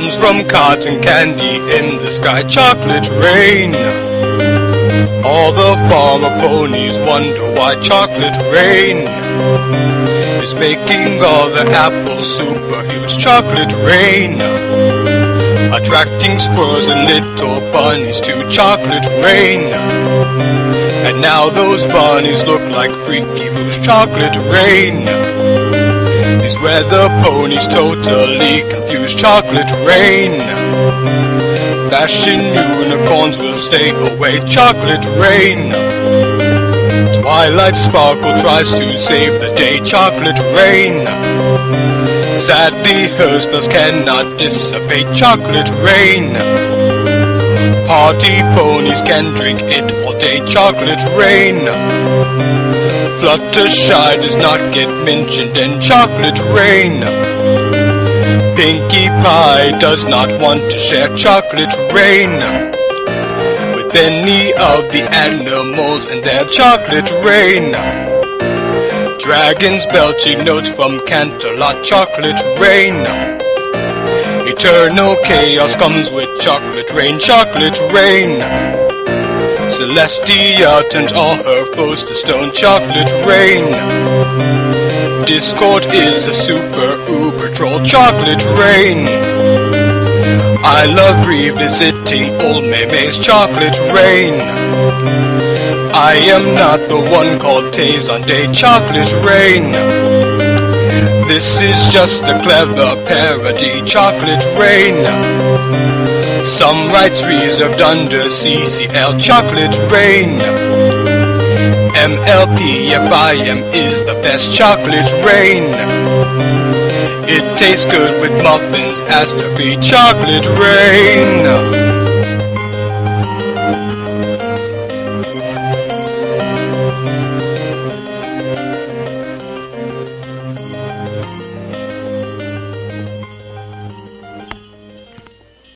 comes from cotton candy in the sky, chocolate rain. All the farmer ponies wonder why chocolate rain is making all the apples super huge. Chocolate rain, attracting squirrels and little bunnies to chocolate rain. And now those bunnies look like freaky moose. Chocolate rain, these weather ponies totally confused. Chocolate rain, bashing unicorns will stay away. Chocolate rain, Twilight Sparkle tries to save the day. Chocolate rain, sadly her spells cannot dissipate. Chocolate rain, party ponies can drink it all day. Chocolate rain, Fluttershy does not get mentioned in chocolate rain. Pinkie Pie does not want to share chocolate rain with any of the animals in their chocolate rain. Dragons belching notes from Canterlot. Chocolate rain, eternal chaos comes with chocolate rain. Chocolate rain, Celestia turns all her foes to stone. Chocolate rain, Discord is a super uber troll. Chocolate rain, I love revisiting old memes. Chocolate rain, I am not the one called Taze on Day. Chocolate rain, this is just a clever parody. Chocolate rain, some rights reserved under CCL. Chocolate rain, MLPFIM is the best. Chocolate rain, it tastes good with muffins as to be. Chocolate rain.